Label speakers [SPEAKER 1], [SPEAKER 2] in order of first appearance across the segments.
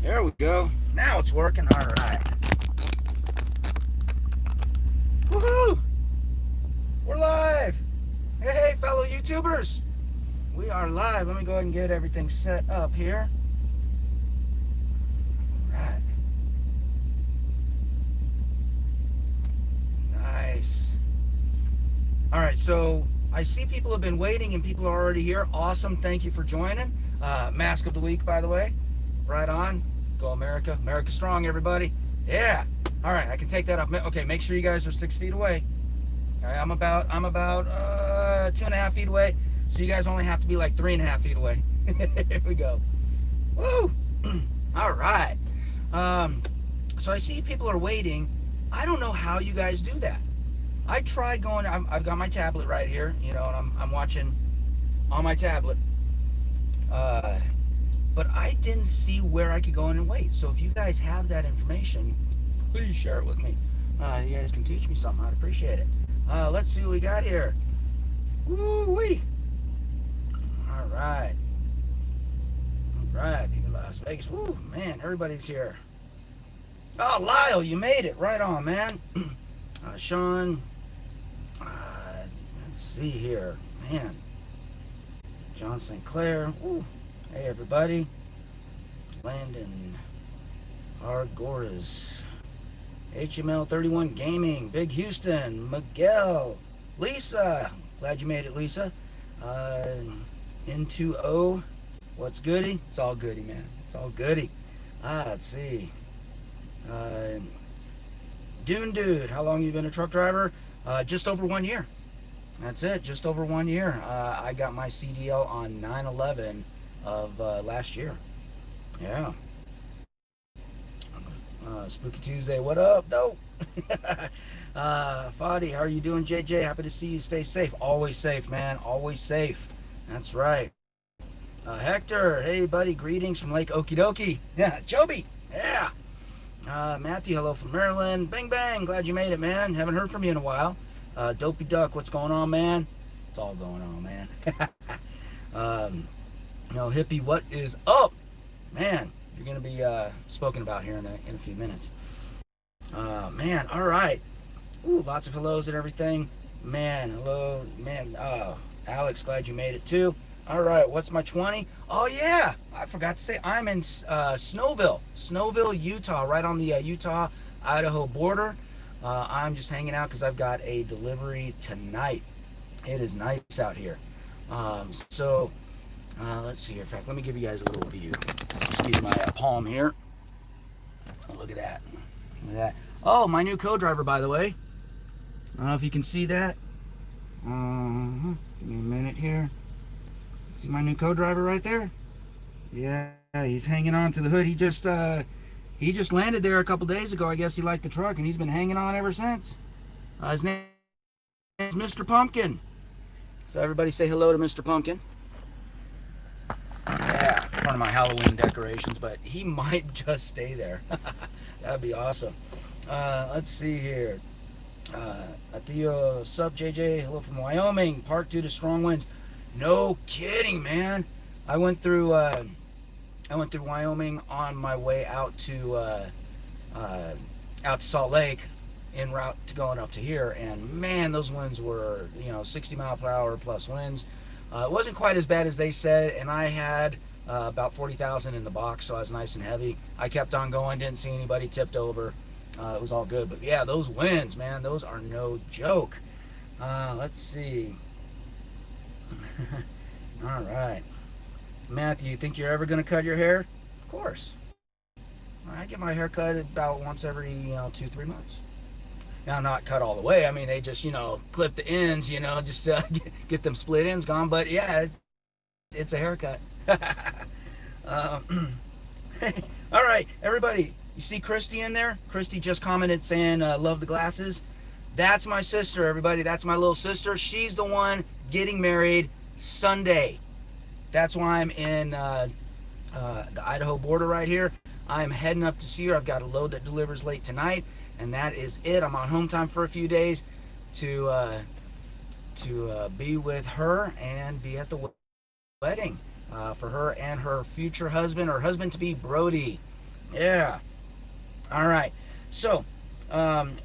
[SPEAKER 1] There we go. Now it's working. All right. Woohoo! We're live. Hey, fellow YouTubers. We are live. Let me go ahead and get everything set up here. All right. Nice. All right, so I see people have been waiting and people are already here. Awesome. Thank you for joining. Mask of the week, by the way. Right on. Go America. America strong, everybody. Yeah. All right, I can take that off. Okay, make sure you guys are 6 feet away. All right, I'm about 2.5 feet away. So you guys only have to be like 3.5 feet away. Here we go. Woo! All right. So I see people are waiting. I don't know how you guys do that. I tried going. I've got my tablet right here, you know, and I'm watching on my tablet. But I didn't see where I could go in and wait. So if you guys have that information, please share it with me. You guys can teach me something. I'd appreciate it. Let's see what we got here. Woo-wee. All right. All right, Las Vegas. Woo, man, everybody's here. Oh, Lyle, you made it. Right on, man. Sean. Let's see here. Man. John St. Clair. Woo. Hey, everybody. Landon. Argoras. HML31 Gaming. Big Houston. Miguel. Lisa. Glad you made it, Lisa. N2O. What's goody? It's all goody, man. It's all goody. Let's see. Dune Dude. How long you been a truck driver? Just over 1 year. That's it. Just over 1 year. I got my CDL on 9/11 of last year. Yeah. Spooky Tuesday. What up? Dope. Fadi, how are you doing, JJ? Happy to see you. Stay safe. Always safe, man. Always safe. That's right. Hector, hey buddy, greetings from Lake Okidoki. Yeah, Joby. Yeah. Matthew, hello from Maryland. Bang bang, glad you made it, man. Haven't heard from you in a while. Dopey Duck, what's going on, man? It's all going on, man. No hippie, what is up, man? You're gonna be spoken about here in a few minutes. Man, all right. Ooh, lots of hellos and everything. Man, hello, man. Alex, glad you made it too. All right, what's my 20? Oh yeah, I forgot to say I'm in Snowville, Utah, right on the Utah-Idaho border. I'm just hanging out because I've got a delivery tonight. It is nice out here. Let's see here. In fact, let me give you guys a little view. Just use my palm here. Oh, look at that. Look at that. Oh, my new co-driver, by the way. I don't know if you can see that. Give me a minute here. See my new co-driver right there? Yeah, he's hanging on to the hood. He just landed there a couple days ago. I guess he liked the truck, and he's been hanging on ever since. His name is Mr. Pumpkin. So everybody say hello to Mr. Pumpkin. Yeah, one of my Halloween decorations, but he might just stay there. That'd be awesome. Let's see here. Theo, sup, JJ? Hello from Wyoming. Parked due to strong winds. No kidding, man. I went through Wyoming on my way out to Salt Lake, en route to going up to here, and man, those winds were 60 mile per hour plus winds. It wasn't quite as bad as they said, and I had about 40,000 in the box, so I was nice and heavy. I kept on going, didn't see anybody, tipped over. It was all good, but yeah, those winds, man, those are no joke. Let's see. All right, Matthew, you think you're ever gonna cut your hair? Of course. I get my hair cut about once every 2-3 months. Now, not cut all the way. I mean, they just clip the ends, just get them split ends gone. But yeah, it's a haircut. All right, everybody. You see Christy in there? Christy just commented saying, love the glasses. That's my sister, everybody. That's my little sister. She's the one getting married Sunday. That's why I'm in the Idaho border right here. I'm heading up to see her. I've got a load that delivers late tonight, and that is it. I'm on home time for a few days to be with her and be at the wedding for her and her future husband, or husband to be, Brody. Yeah. All right. So, um,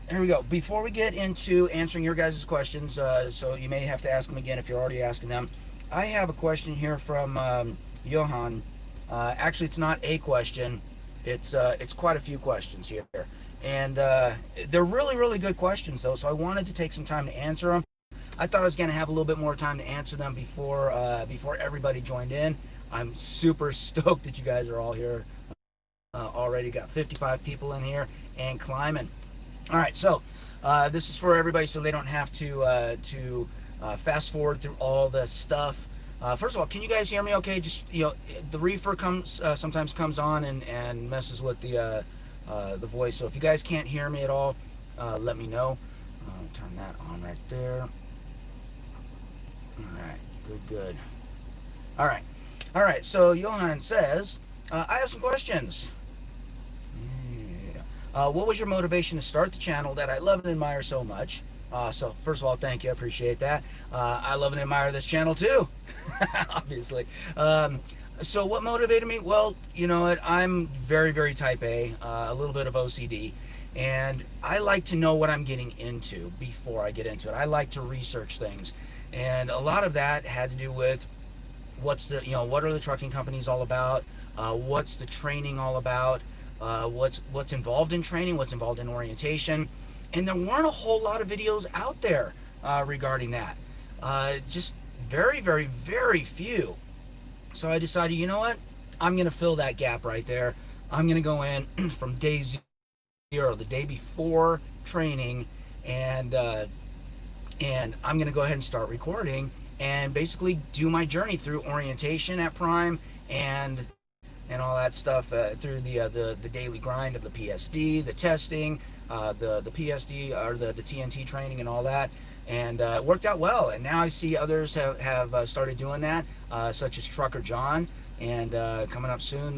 [SPEAKER 1] here we go. Before we get into answering your guys' questions, so you may have to ask them again if you're already asking them. I have a question here from Johan. Actually, it's not a question. It's quite a few questions here, and they're really really good questions though. So I wanted to take some time to answer them. I thought I was going to have a little bit more time to answer them before everybody joined in. I'm super stoked that you guys are all here already. Got 55 people in here and climbing. All right, so this is for everybody, so they don't have to fast forward through all the stuff. First of all, can you guys hear me? Okay, just the reefer comes sometimes comes on and messes with the voice. So if you guys can't hear me at all, let me know. Turn that on right there. All right, good. All right. So Johan says, I have some questions. What was your motivation to start the channel that I love and admire so much? So first of all, thank you. I appreciate that. I love and admire this channel too, obviously. So what motivated me? Well, you know what? I'm very, very type A, a little bit of OCD. And I like to know what I'm getting into before I get into it. I like to research things. And a lot of that had to do with what are the trucking companies all about? What's the training all about? What's involved in training, what's involved in orientation, and there weren't a whole lot of videos out there regarding that. Just very, very, very few. So I decided, you know what? I'm going to fill that gap right there. I'm going to go in from day zero, the day before training, and I'm going to go ahead and start recording and basically do my journey through orientation at Prime and all that stuff through the daily grind of the PSD, the testing, the PSD or the TNT training and all that, and it worked out well. And now I see others have started doing that, such as Trucker John, and coming up soon,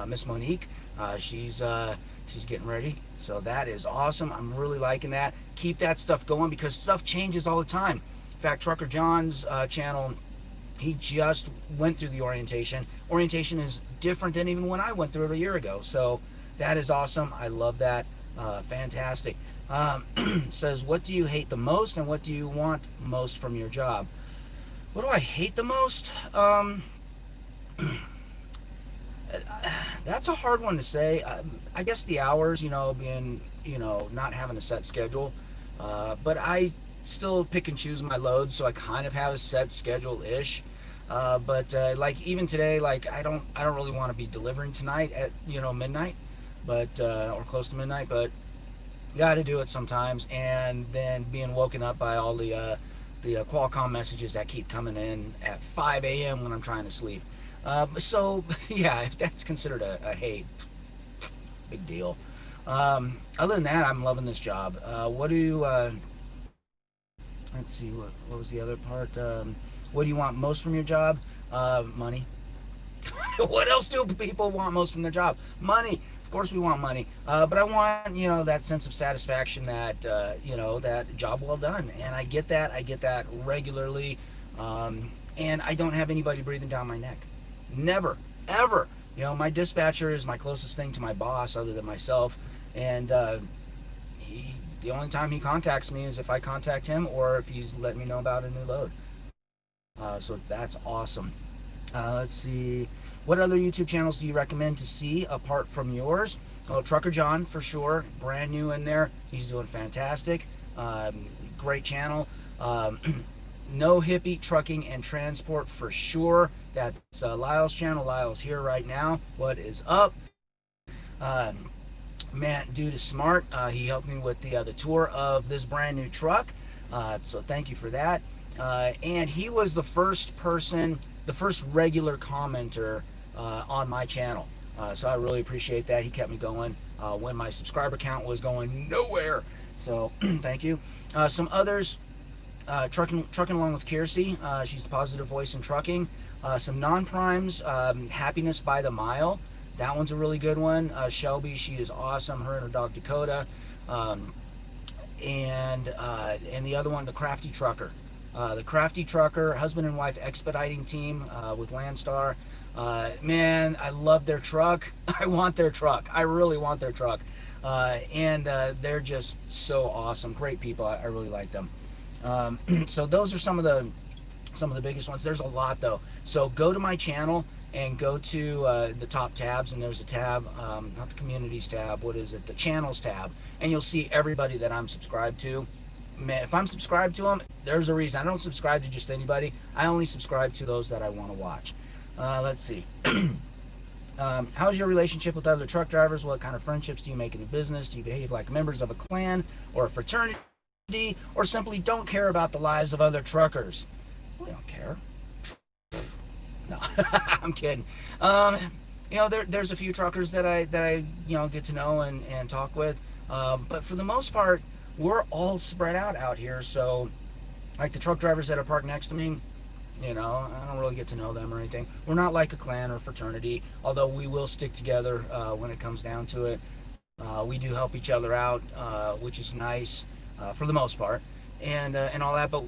[SPEAKER 1] Miss Monique. She's getting ready, so that is awesome. I'm really liking that. Keep that stuff going because stuff changes all the time. In fact, Trucker John's channel, he just went through the orientation. Orientation is different than even when I went through it a year ago. So that is awesome. I love that. Fantastic. Says, what do you hate the most and what do you want most from your job? What do I hate the most? That's a hard one to say. I guess the hours, being, not having a set schedule. But I still pick and choose my loads, so I kind of have a set schedule-ish. But like even today, like I don't really want to be delivering tonight at midnight, but or close to midnight. But got to do it sometimes, and then being woken up by all the Qualcomm messages that keep coming in at 5 a.m. when I'm trying to sleep. So yeah, if that's considered a hate, big deal. Other than that, I'm loving this job. Let's see, what was the other part? What do you want most from your job? Money. What else do people want most from their job? Money. Of course we want money. But I want, that sense of satisfaction that, that job well done. And I get that regularly. And I don't have anybody breathing down my neck. Never, ever. My dispatcher is my closest thing to my boss other than myself. And the only time he contacts me is if I contact him or if he's letting me know about a new load. So that's awesome. Let's see. What other YouTube channels do you recommend to see apart from yours? Well, Trucker John, for sure. Brand new in there. He's doing fantastic. Great channel. No Hippie Trucking and Transport, for sure. That's Lyle's channel. Lyle's here right now. What is up? Man, dude is smart. He helped me with the tour of this brand new truck. So thank you for that. And he was the first regular commenter on my channel. So I really appreciate that. He kept me going when my subscriber count was going nowhere. So thank you. Some others, trucking along with Kiersey. She's the positive voice in trucking. Some non-primes, Happiness by the Mile. That one's a really good one. Shelby, she is awesome. Her and her dog Dakota. And the other one, the Crafty Trucker. The Crafty Trucker, husband and wife expediting team with Landstar. Man, I love their truck. I want their truck. I really want their truck. And they're just so awesome. Great people. I really like them. So those are some of the biggest ones. There's a lot though. So go to my channel and go to the top tabs, and there's a tab, not the communities tab, what is it? The channels tab, and you'll see everybody that I'm subscribed to. Man, if I'm subscribed to them, there's a reason. I don't subscribe to just anybody. I only subscribe to those that I want to watch. Let's see. How's your relationship with other truck drivers? What kind of friendships do you make in the business? Do you behave like members of a clan or a fraternity, or simply don't care about the lives of other truckers? We don't care. No, I'm kidding. There's a few truckers that I get to know and talk with, but for the most part, we're all spread out here. So, like the truck drivers that are parked next to me, I don't really get to know them or anything. We're not like a clan or a fraternity, although we will stick together when it comes down to it. We do help each other out, which is nice for the most part, and all that. But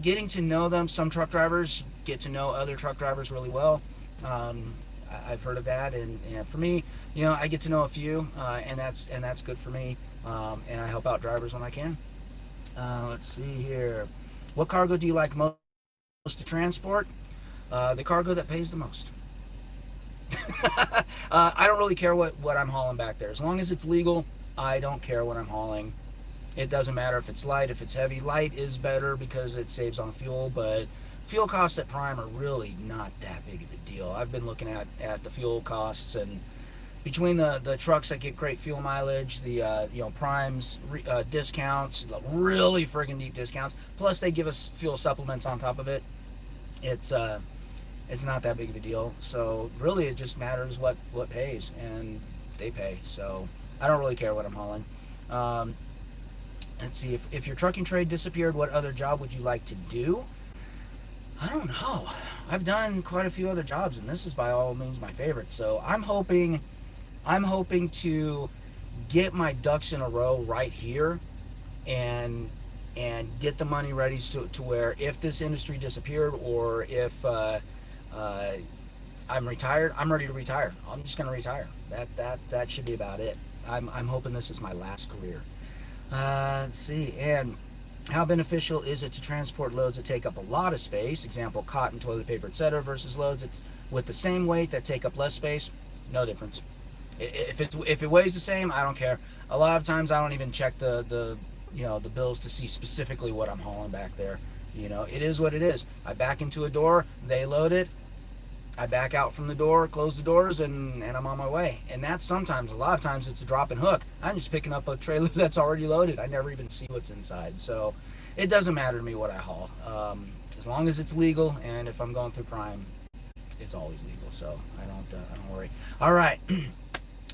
[SPEAKER 1] getting to know them, some truck drivers get to know other truck drivers really well. I've heard of that, and for me, I get to know a few, and that's good for me. And I help out drivers when I can. Let's see here. What cargo do you like most to transport? The cargo that pays the most. I don't really care what I'm hauling back there. As long as it's legal, I don't care what I'm hauling. It doesn't matter if it's light, if it's heavy. Light is better because it saves on fuel, but fuel costs at Prime are really not that big of a deal. I've been looking at the fuel costs, and between the trucks that get great fuel mileage, the Prime's discounts, really friggin' deep discounts, plus they give us fuel supplements on top of it, it's not that big of a deal. So really it just matters what pays, and they pay. So I don't really care what I'm hauling. Let's see, if your trucking trade disappeared, what other job would you like to do? I don't know. I've done quite a few other jobs, and this is by all means my favorite. So I'm hoping to get my ducks in a row right here, and get the money ready to where if this industry disappeared, or if I'm retired, I'm ready to retire. I'm just gonna retire. That should be about it. I'm hoping this is my last career. Let's see, and how beneficial is it to transport loads that take up a lot of space, example cotton, toilet paper, etc., versus loads with the same weight that take up less space? No difference. If it weighs the same, I don't care. A lot of times I don't even check the bills to see specifically what I'm hauling back there. It is what it is. I back into a door, they load it, I back out from the door, close the doors, and I'm on my way. And that's a lot of times it's a drop and hook. I'm just picking up a trailer that's already loaded. I never even see what's inside. So it doesn't matter to me what I haul. As long as it's legal, and if I'm going through Prime, it's always legal. So I don't worry. All right.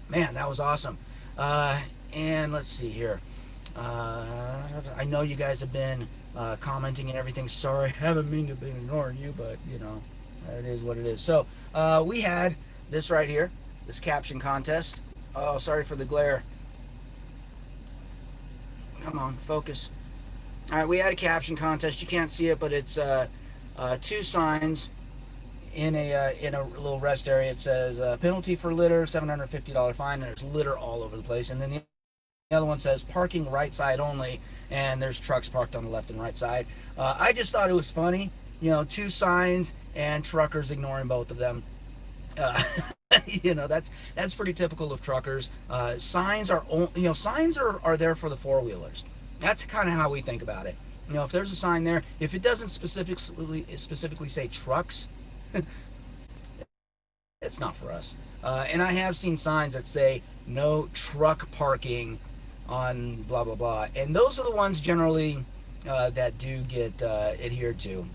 [SPEAKER 1] Man, that was awesome. And let's see here. I know you guys have been commenting and everything. Sorry, I haven't mean to be ignoring you, but it is what it is. So we had this right here, this caption contest. Oh, sorry for the glare. Come on, focus. All right, we had a caption contest. You can't see it, but it's two signs in a little rest area. It says penalty for litter, $750 fine, and there's litter all over the place. And then the other one says parking right side only, and there's trucks parked on the left and right side. I just thought it was funny, two signs and truckers ignoring both of them. That's pretty typical of truckers. Signs are there for the four-wheelers. That's kind of how we think about it. If there's a sign there, if it doesn't specifically say trucks, it's not for us. And I have seen signs that say no truck parking on blah blah blah, and those are the ones generally that do get adhered to.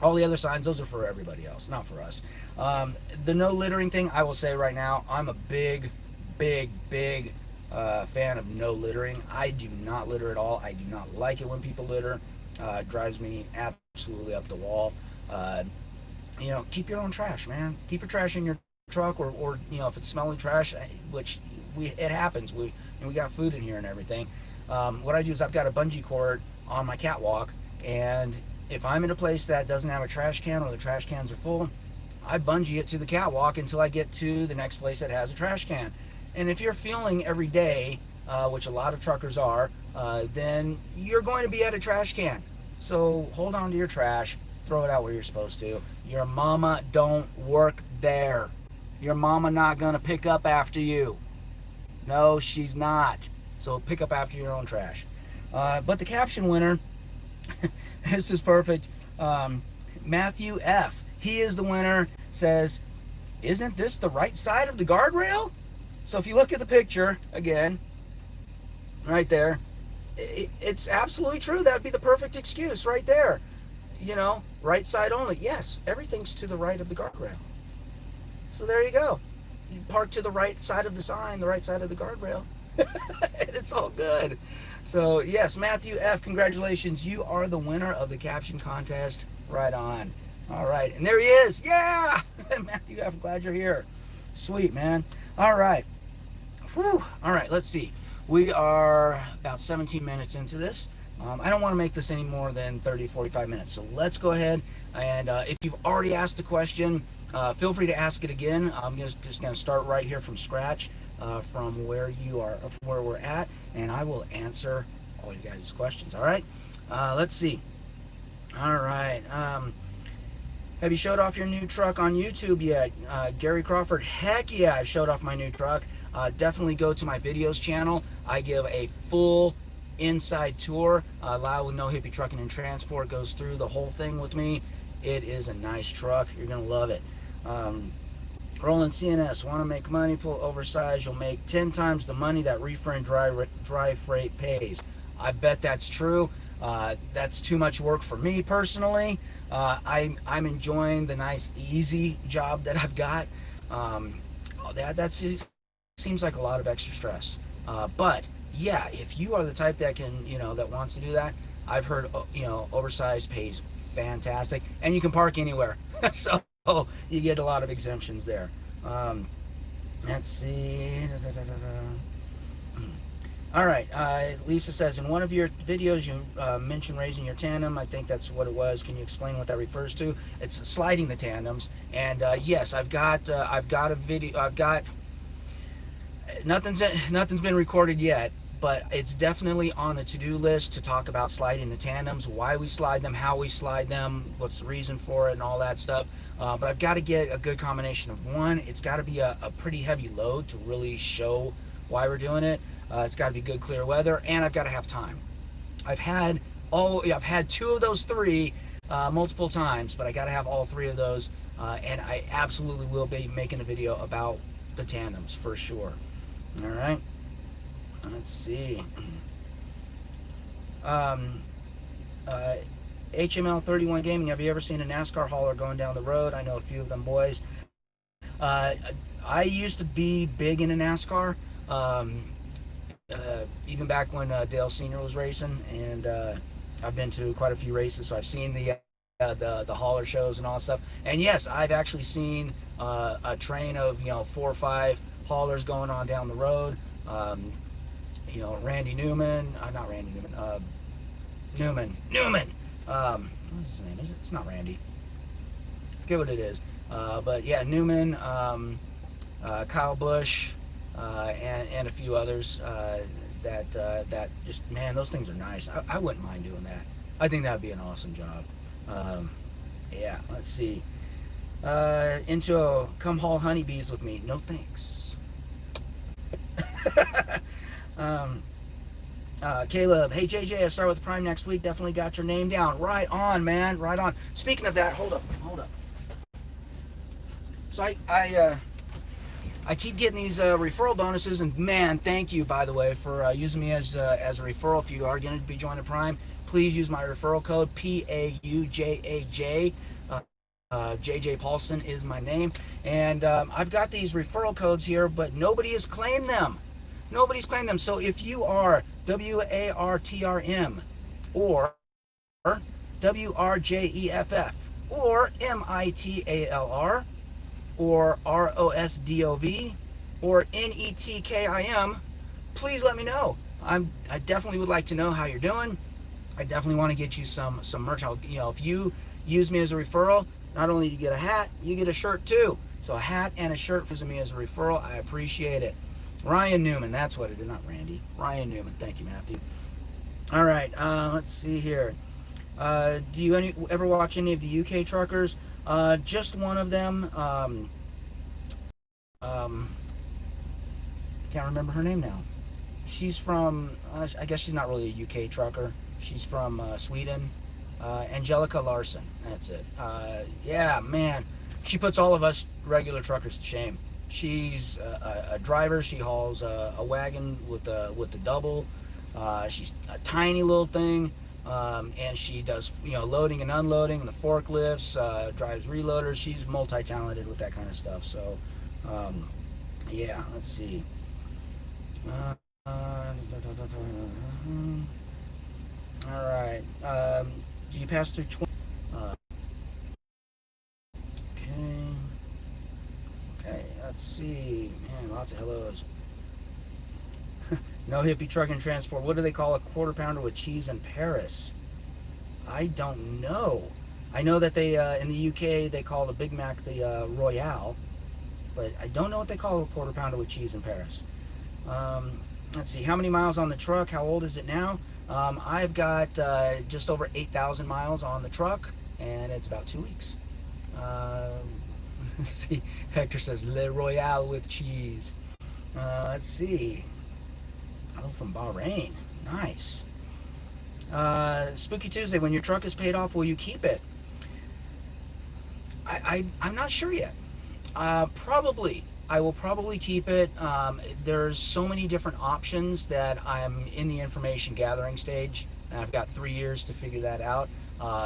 [SPEAKER 1] All the other signs, those are for everybody else, not for us. The no littering thing, I will say right now, I'm a big fan of no littering. I do not litter at all. I do not like it when people litter. It drives me absolutely up the wall. Keep your own trash, man. Keep your trash in your truck, or if it's smelly trash, which it happens. We got food in here and everything. What I do is I've got a bungee cord on my catwalk, And if I'm in a place that doesn't have a trash can or the trash cans are full, I bungee it to the catwalk until I get to the next place that has a trash can. And if you're fueling every day, which a lot of truckers are, then you're going to be at a trash can. So hold on to your trash, throw it out where you're supposed to. Your mama don't work there. Your mama not gonna pick up after you. No, she's not. So pick up after your own trash. But the caption winner, this is perfect. Matthew F. He is the winner. Says, isn't this the right side of the guardrail? So if you look at the picture again, right there, it's absolutely true. That'd be the perfect excuse right there. You know, right side only. Yes, everything's to the right of the guardrail. So there you go. You park to the right side of the sign, the right side of the guardrail. And it's all good. So yes, Matthew F., congratulations. You are the winner of the caption contest. Right on. All right, and there he is. Yeah! Matthew F., glad you're here. Sweet, man. All right. Whew. All right, let's see. We are about 17 minutes into this. I don't want to make this any more than 30, 45 minutes. So let's go ahead. And if you've already asked a question, feel free to ask it again. I'm just going to start right here from scratch, from where you are, from where we're at, and I will answer all you guys' questions. All right. Let's see. All right. Have you showed off your new truck on YouTube yet? Gary Crawford, heck yeah, I've showed off my new truck. Definitely go to my videos channel. I give a full inside tour. Lyle with No Hippie Trucking and Transport goes through the whole thing with me. It is a nice truck. You're going to love it. Roland CNS, want to make money, pull oversized. You'll make 10 times the money that reefer and dry freight pays. I bet that's true. That's too much work for me personally. I'm enjoying the nice easy job that I've got. That seems like a lot of extra stress, but yeah, if you are the type that can, that wants to do that, I've heard, oversized pays fantastic, and you can park anywhere. So you get a lot of exemptions there. Let's see. All right, Lisa says, in one of your videos you mentioned raising your tandem. I think that's what it was. Can you explain what that refers to? It's sliding the tandems. And yes, I've got a video. Nothing's been recorded yet, but it's definitely on the to-do list to talk about sliding the tandems, why we slide them, how we slide them, what's the reason for it, and all that stuff. But I've got to get a good combination of one. It's got to be a pretty heavy load to really show why we're doing it. It's got to be good, clear weather, and I've got to have time. I've had two of those three multiple times, but I got to have all three of those, and I absolutely will be making a video about the tandems for sure. All right. Let's see. HML31 Gaming, have you ever seen a NASCAR hauler going down the road? I know a few of them boys. I used to be big into NASCAR, even back when Dale Sr. was racing, and I've been to quite a few races, so I've seen the hauler shows and all that stuff. And yes, I've actually seen a train of 4 or 5 haulers going on down the road. Randy Newman, not Randy Newman, Newman. What's his name? It's not Randy. I forget what it is. But yeah, Newman, Kyle Busch, and a few others that just, man, those things are nice. I wouldn't mind doing that. I think that would be an awesome job. Yeah, let's see. Come haul honeybees with me. No thanks. Caleb, hey JJ, I start with Prime next week. Definitely got your name down. Right on, man. Right on. Speaking of that, hold up. So I keep getting these referral bonuses, and man, thank you, by the way, for using me as a referral. If you are going to be joining Prime, please use my referral code PAUJAJ. JJ Paulson is my name, and I've got these referral codes here, but nobody has claimed them. Nobody's claimed them. So if you are WARTRM or WRJEFF or MITALR or ROSDOV or NETKIM, please let me know. I definitely would like to know how you're doing. I definitely want to get you some merch. If you use me as a referral, not only do you get a hat, you get a shirt too. So a hat and a shirt for me as a referral. I appreciate it. Ryan Newman, that's what it is, not Randy. Ryan Newman, thank you, Matthew. All right, let's see here. Do you ever watch any of the UK truckers? Just one of them. Can't remember her name now. She's from, I guess she's not really a UK trucker. She's from Sweden. Angelica Larson, that's it. Yeah, man, she puts all of us regular truckers to shame. She's a driver. She hauls a wagon with the double. She's a tiny little thing, and she does loading and unloading and the forklifts. Drives reloaders. She's multi-talented with that kind of stuff. So, yeah, let's see. All right. Do you pass through 20? Okay. Okay. Let's see. Man, lots of hellos. No hippie truck and transport. What do they call a quarter pounder with cheese in Paris? I don't know. I know that they in the UK they call the Big Mac the Royale, but I don't know what they call a quarter pounder with cheese in Paris. Let's see. How many miles on the truck? How old is it now? I've got just over 8,000 miles on the truck, and it's about 2 weeks. Let's see. Hector says Le Royale with cheese. Let's see. Oh, from Bahrain. Nice. Spooky Tuesday. When your truck is paid off, will you keep it? I'm not sure yet. Probably. I will probably keep it. There's so many different options that I'm in the information gathering stage, and I've got 3 years to figure that out.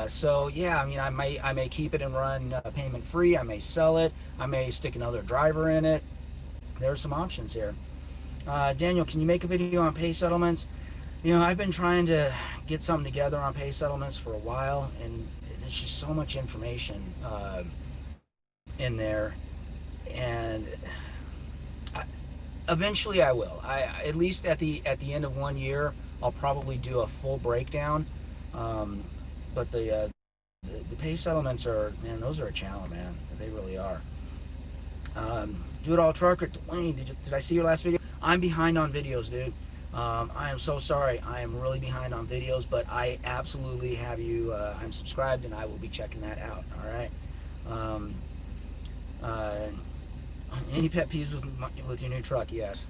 [SPEAKER 1] So yeah, I mean, I may keep it and run payment free. I may sell it. I may stick another driver in it. There's some options here. Daniel, can you make a video on pay settlements? I've been trying to get something together on pay settlements for a while, and there's just so much information in there. And eventually I will. At least at the end of 1 year, I'll probably do a full breakdown. But the pay settlements are, man, those are a challenge, man. They really are. Do It All Trucker, Dwayne, did I see your last video? I'm behind on videos, dude. I am so sorry. I am really behind on videos, but I absolutely have you. I'm subscribed, and I will be checking that out. All right. Any pet peeves with your new truck? Yes.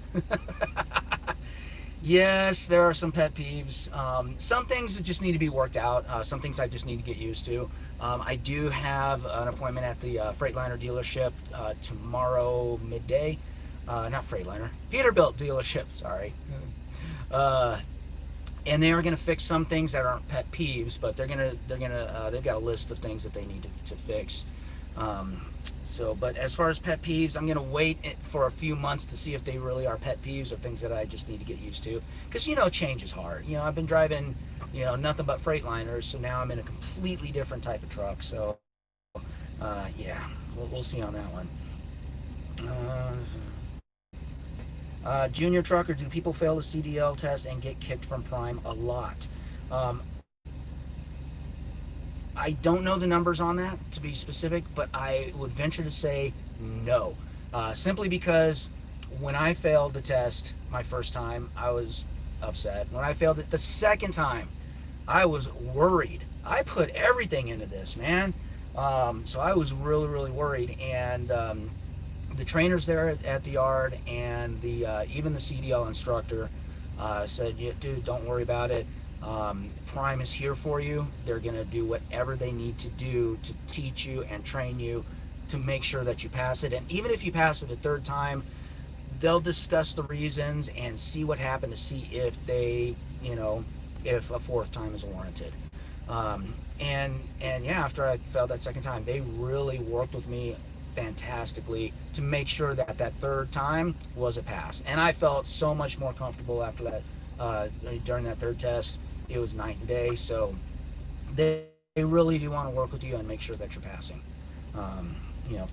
[SPEAKER 1] Yes, there are some pet peeves. Some things that just need to be worked out. Some things I just need to get used to. I do have an appointment at the Freightliner dealership tomorrow midday. Not Freightliner, Peterbilt dealership. Sorry. And they are going to fix some things that aren't pet peeves, but they've got a list of things that they need to fix. But as far as pet peeves, I'm going to wait for a few months to see if they really are pet peeves or things that I just need to get used to. Because, change is hard. I've been driving, nothing but Freightliners, so now I'm in a completely different type of truck. So, yeah, we'll see on that one. Junior trucker, do people fail the CDL test and get kicked from Prime? A lot. I don't know the numbers on that, to be specific, but I would venture to say no. Simply because when I failed the test my first time, I was upset. When I failed it the second time, I was worried. I put everything into this, man. So I was really, really worried. And the trainers there at the yard and even the CDL instructor said, yeah, dude, don't worry about it. Prime is here for you. They're going to do whatever they need to do to teach you and train you to make sure that you pass it. And even if you pass it a third time, they'll discuss the reasons and see what happened to see if if a fourth time is warranted. And yeah, after I failed that second time, they really worked with me fantastically to make sure that that third time was a pass. And I felt so much more comfortable after that. During that third test, it was night and day. So they really do want to work with you and make sure that you're passing.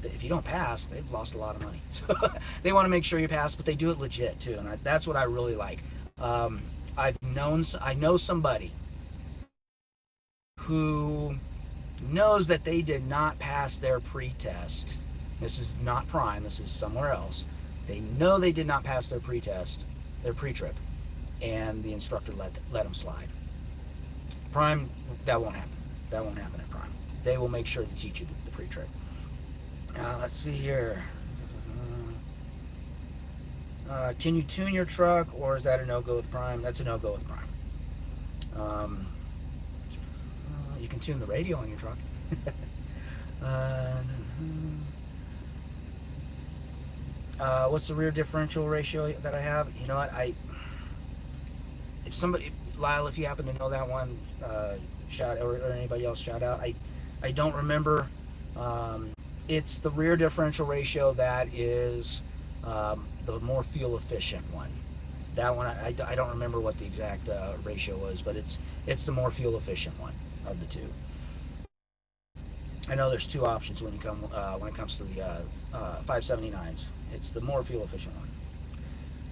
[SPEAKER 1] If you don't pass, they've lost a lot of money. So they want to make sure you pass, but they do it legit too, and that's what I really like. I know somebody who knows that they did not pass their pre-test. This is not Prime, this is somewhere else. They know they did not pass their pre-test, their pre-trip, and the instructor let them slide. Prime, that won't happen. That won't happen at Prime. They will make sure to teach you the pre-trip. Let's see here. Can you tune your truck, or is that a no-go with Prime? That's a no-go with Prime. You can tune the radio on your truck. What's the rear differential ratio that I have? You know what? If somebody, Lyle, if you happen to know that one, shout, or anybody else, shout out. I don't remember. It's the rear differential ratio that is the more fuel efficient one. That one, I don't remember what the exact ratio was, but it's the more fuel efficient one of the two. I know there's two options when it comes to the 579s. It's the more fuel efficient one.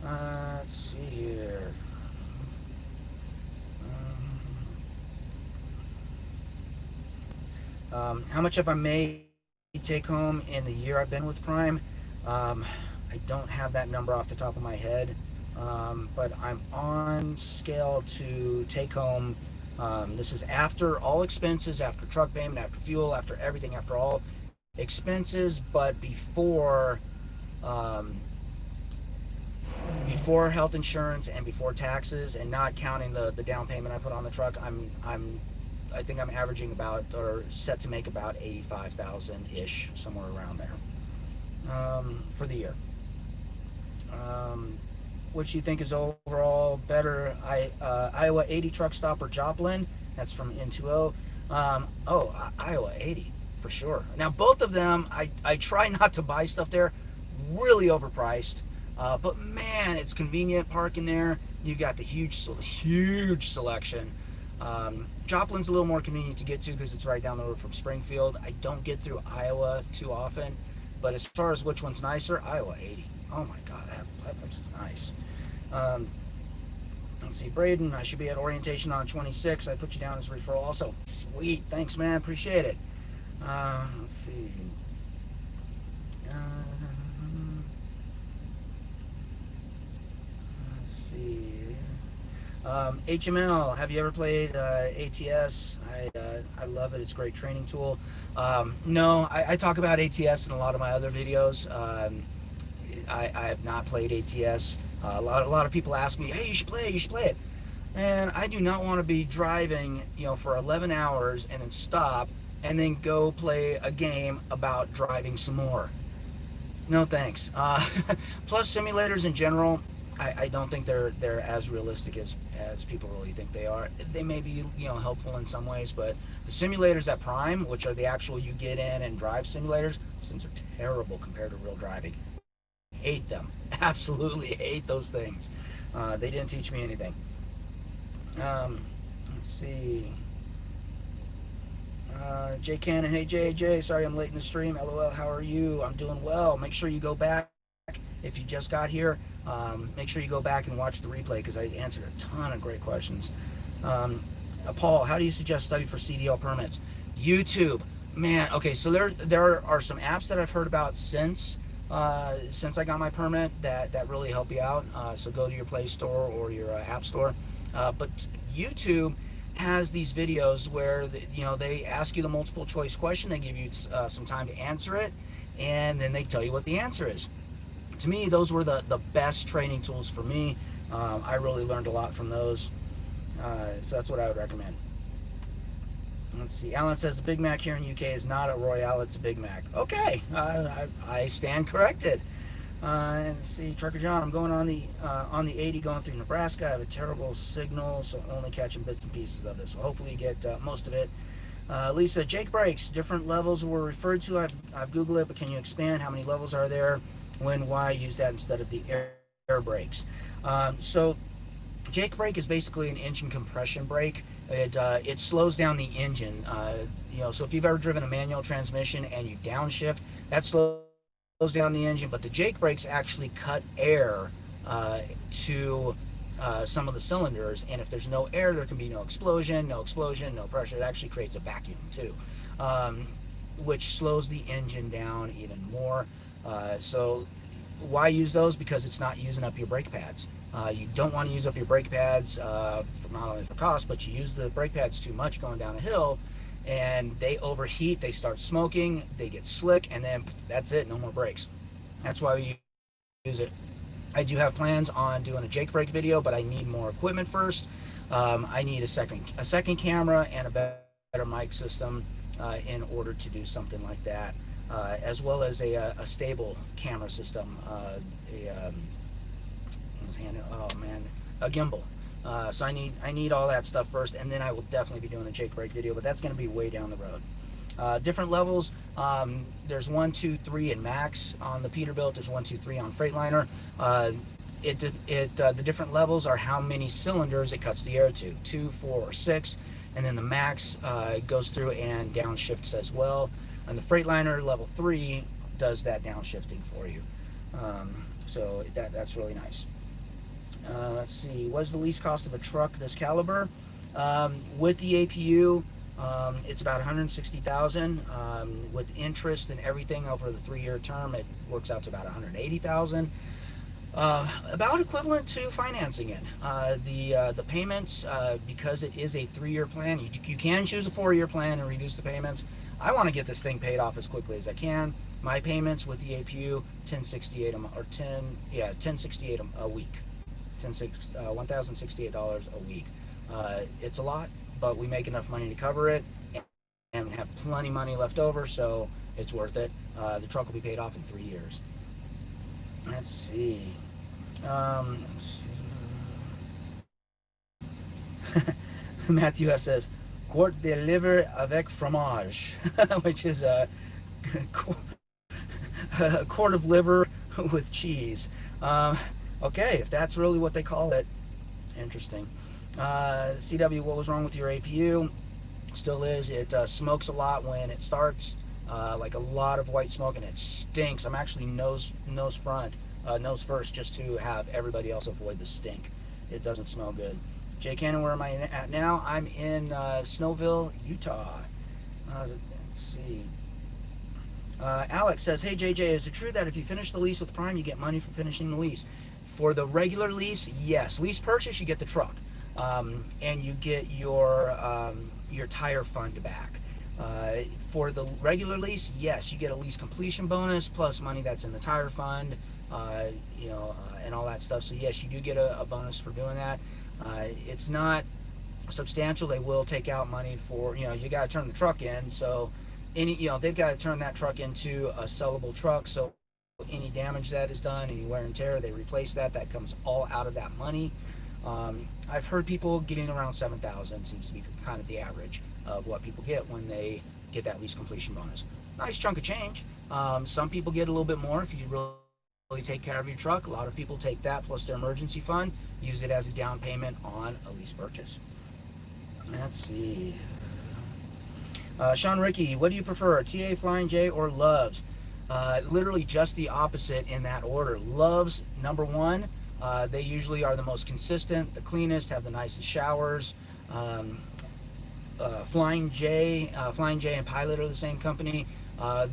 [SPEAKER 1] Let's see here. How much have I made take home in the year I've been with Prime? I don't have that number off the top of my head, but I'm on scale to take home. This is after all expenses, after truck payment, after fuel, after everything, after all expenses, but before health insurance and before taxes, and not counting the down payment I put on the truck. I think I'm averaging about, or set to make about 85,000 ish, somewhere around there, for the year. Which you think is overall better, Iowa 80 truck stop or Joplin? That's from N2O. Iowa 80 for sure. Now both of them, I try not to buy stuff there, really overpriced, but man, it's convenient parking there. You got the huge selection. Joplin's a little more convenient to get to because it's right down the road from Springfield. I don't get through Iowa too often, but as far as which one's nicer, Iowa 80. Oh my God, that place is nice. Let's see, Braden, I should be at orientation on 26. I put you down as a referral also. Sweet, thanks man, appreciate it. Let's see. Let's see. HML, have you ever played ATS? I love it. It's a great training tool. No, I talk about ATS in a lot of my other videos. I have not played ATS. A lot of people ask me, hey, you should play it. And I do not want to be driving, for 11 hours and then stop and then go play a game about driving some more. No thanks. Plus simulators in general, I don't think they're as realistic as people really think they are. They may be helpful in some ways, but the simulators at Prime, which are the actual you get in and drive simulators, those things are terrible compared to real driving. Hate them. Absolutely hate those things. They didn't teach me anything. Let's see. Jay Cannon, hey JJ, sorry I'm late in the stream. LOL, how are you? I'm doing well. Make sure you go back if you just got here. Make sure you go back and watch the replay because I answered a ton of great questions. Paul, how do you suggest study for CDL permits? YouTube, man. Okay, so there are some apps that I've heard about since I got my permit that really help you out. So go to your Play Store or your App Store. But YouTube has these videos where they ask you the multiple choice question. They give you some time to answer it, and then they tell you what the answer is. To me, those were the best training tools for me. I really learned a lot from those. So that's what I would recommend. Let's see. Alan says the Big Mac here in UK is not a Royale, it's a Big Mac. Okay, I stand corrected. Let's see, Trucker John, I'm going on the 80 going through Nebraska. I have a terrible signal, so I'm only catching bits and pieces of this. So hopefully you get most of it. Lisa, Jake brakes, different levels were referred to. I've Googled it, but can you expand? How many levels are there? When, why use that instead of the air brakes? So Jake brake is basically an engine compression brake. It slows down the engine. So if you've ever driven a manual transmission and you downshift, that slows down the engine. But the Jake brakes actually cut air to some of the cylinders, and if there's no air, there can be no explosion, no pressure. It actually creates a vacuum too, which slows the engine down even more. So why use those? Because it's not using up your brake pads. You don't want to use up your brake pads, not only for cost, but you use the brake pads too much going down a hill, and they overheat, they start smoking, they get slick, and then that's it, no more brakes. That's why we use it. I do have plans on doing a Jake brake video, but I need more equipment first. I need a second camera and a better mic system in order to do something like that, as well as a stable camera system, a gimbal. So I need all that stuff first, and then I will definitely be doing a Jake brake video, but that's going to be way down the road. Different levels. There's 1, 2, 3 in max on the Peterbilt. There's 1, 2, 3 on Freightliner. The different levels are how many cylinders it cuts the air to, 2, 4, or 6, and then the max goes through and downshifts as well. And the Freightliner level 3 does that downshifting for you. So that's really nice. Let's see, what's the lease cost of a truck this caliber? With the APU, it's about $160,000. With interest and everything over the 3-year term, it works out to about $180,000. About equivalent to financing it. The payments, because it is a 3-year plan, you can choose a 4-year plan and reduce the payments. I want to get this thing paid off as quickly as I can. My payments with the APU, $1,068 a week. $1,068 a week. It's a lot, but we make enough money to cover it and have plenty of money left over, so it's worth it. The truck will be paid off in 3 years. Let's see. Matthew F. says, "Quart de liver avec fromage," which is a quart of liver with cheese. Okay, if that's really what they call it, interesting. CW, what was wrong with your APU? Still is. It smokes a lot when it starts, like a lot of white smoke, and it stinks. I'm actually nose first, just to have everybody else avoid the stink. It doesn't smell good. Jay Cannon, where am I at now? I'm in Snowville, Utah. Let's see. Alex says, "Hey JJ, is it true that if you finish the lease with Prime, you get money for finishing the lease?" For the regular lease, yes. Lease purchase, you get the truck, and you get your tire fund back. For the regular lease, yes, you get a lease completion bonus plus money that's in the tire fund, and all that stuff. So yes, you do get a bonus for doing that. It's not substantial. They will take out money for, you got to turn the truck in. So they've got to turn that truck into a sellable truck. So any damage that is done, any wear and tear, they replace that. That comes all out of that money. I've heard people getting around $7,000 seems to be kind of the average of what people get when they get that lease completion bonus. Nice chunk of change. Some people get a little bit more if you really take care of your truck. A lot of people take that plus their emergency fund, use it as a down payment on a lease purchase. Let's see. Sean Ricky, what do you prefer, TA, Flying J, or Loves? Literally just the opposite in that order. Loves, number one. They usually are the most consistent, the cleanest, have the nicest showers. Flying J and Pilot are the same company.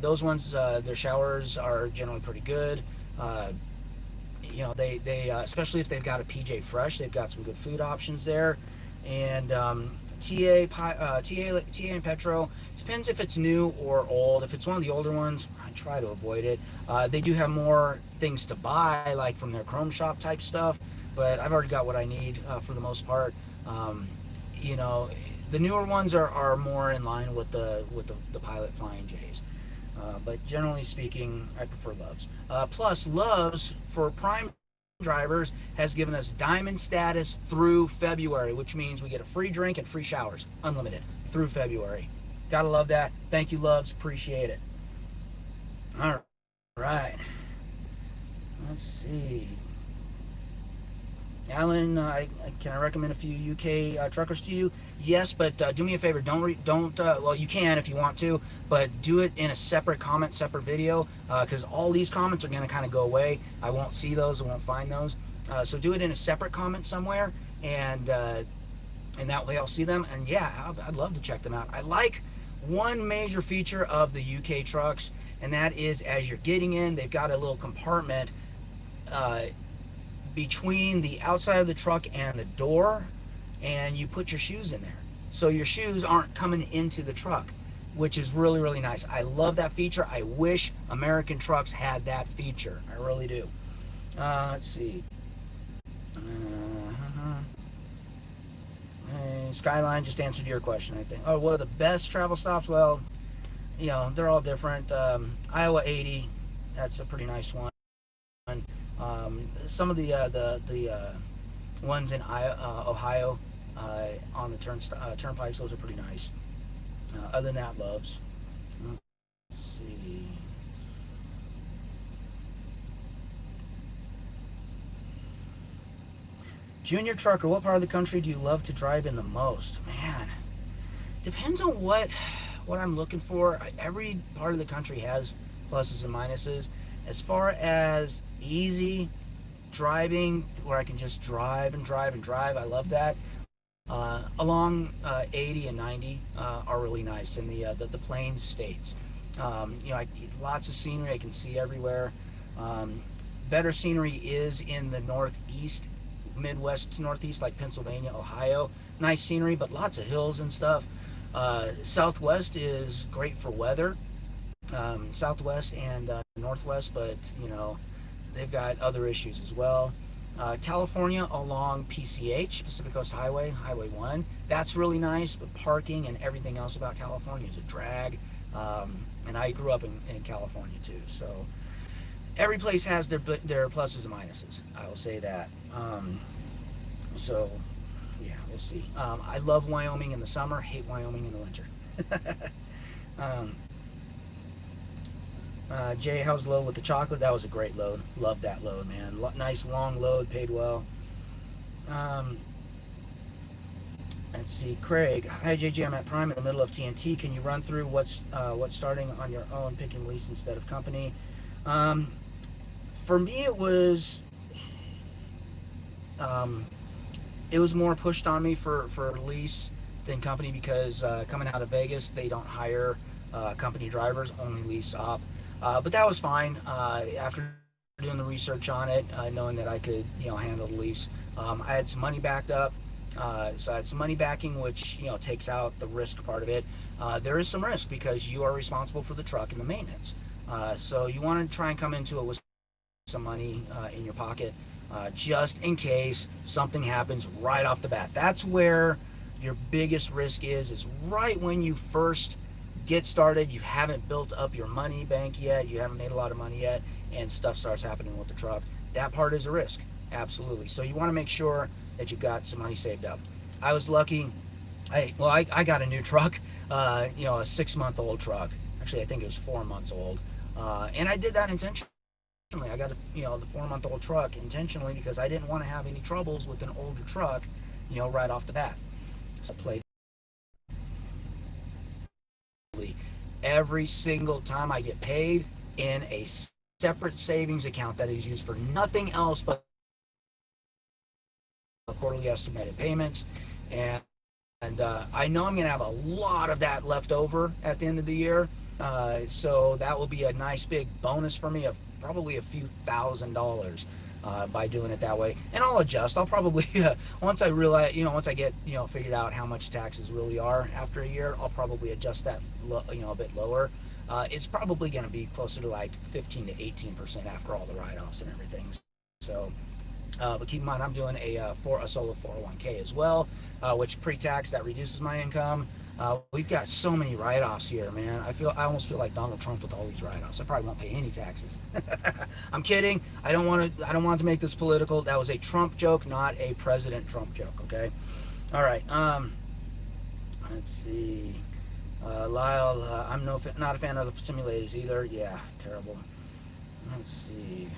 [SPEAKER 1] Those ones, their showers are generally pretty good. They especially if they've got a PJ Fresh, they've got some good food options there. And TA and Petro, depends if it's new or old. If it's one of the older ones, I try to avoid it. They do have more things to buy, like from their Chrome Shop type stuff, but I've already got what I need for the most part. The newer ones are more in line with the Pilot Flying J's. But generally speaking, I prefer Loves. Plus, Loves for Prime drivers has given us diamond status through February, which means we get a free drink and free showers, unlimited, through February. Gotta love that. Thank you, Loves. Appreciate it. All right. Let's see. Alan, can I recommend a few UK truckers to you? Yes, but do me a favor. Well, you can if you want to, but do it in a separate comment, separate video, because all these comments are going to kind of go away. I won't see those. I won't find those. So do it in a separate comment somewhere, and that way I'll see them. And yeah, I'd love to check them out. I like one major feature of the UK trucks, and that is as you're getting in, they've got a little compartment uh, between the outside of the truck and the door, and you put your shoes in there. So your shoes aren't coming into the truck, which is really, really nice. I love that feature. I wish American trucks had that feature. I really do. Let's see. Skyline just answered your question, I think. Oh, what are the best travel stops? Well, they're all different. Iowa 80, that's a pretty nice one. Some of the ones in Ohio on the turnpikes, those are pretty nice. Other than that, Loves. Let's see. Junior trucker, what part of the country do you love to drive in the most? Man, depends on what I'm looking for. Every part of the country has pluses and minuses. As far as easy driving, where I can just drive and drive and drive, I love that. Along 80 and 90 are really nice in the plains states. Lots of scenery I can see everywhere. Better scenery is in the northeast, Midwest to northeast, like Pennsylvania, Ohio. Nice scenery, but lots of hills and stuff. Southwest is great for weather. Southwest and Northwest, but they've got other issues as well. California along PCH, Pacific Coast Highway, Highway 1, that's really nice, but parking and everything else about California is a drag. And I grew up in California too, so every place has their pluses and minuses, I will say that. So yeah, we'll see. I love Wyoming in the summer, hate Wyoming in the winter. Jay, how's the load with the chocolate? That was a great load. Loved that load, man. Nice long load, paid well. Let's see, Craig. Hi, JJ. I'm at Prime in the middle of TNT. Can you run through what's starting on your own, picking lease instead of company? For me, it was more pushed on me for lease than company because coming out of Vegas, they don't hire company drivers, only lease op. But that was fine. After doing the research on it, knowing that I could, handle the lease, I had some money backed up. So I had some money backing, which takes out the risk part of it. There is some risk because you are responsible for the truck and the maintenance. So you want to try and come into it with some money in your pocket, just in case something happens right off the bat. That's where your biggest risk is right when you first get started. You haven't built up your money bank yet, you haven't made a lot of money yet, and stuff starts happening with the truck. That part is a risk, absolutely. So you want to make sure that you've got some money saved up. I was lucky. I got a new truck, a 6-month-old truck. Actually, I think it was 4 months old, and I did that intentionally. I got the 4-month-old truck intentionally because I didn't want to have any troubles with an older truck, right off the bat. So I played every single time I get paid in a separate savings account that is used for nothing else but quarterly estimated payments, and I know I'm going to have a lot of that left over at the end of the year, so that will be a nice big bonus for me of probably a few $1,000s by doing it that way. And I'll adjust. I'll probably once I realize, once I get figured out how much taxes really are after a year, I'll probably adjust that a bit lower. It's probably going to be closer to like 15 to 18% after all the write-offs and everything. So but keep in mind, I'm doing a solo 401k as well, which pre-tax, that reduces my income. We've got so many write-offs here, man. I almost feel like Donald Trump with all these write-offs. I probably won't pay any taxes. I'm kidding. I don't want to make this political. That was a Trump joke, not a President Trump joke. Okay. All right. Let's see. Lyle, I'm not a fan of the simulators either. Yeah, terrible. Let's see.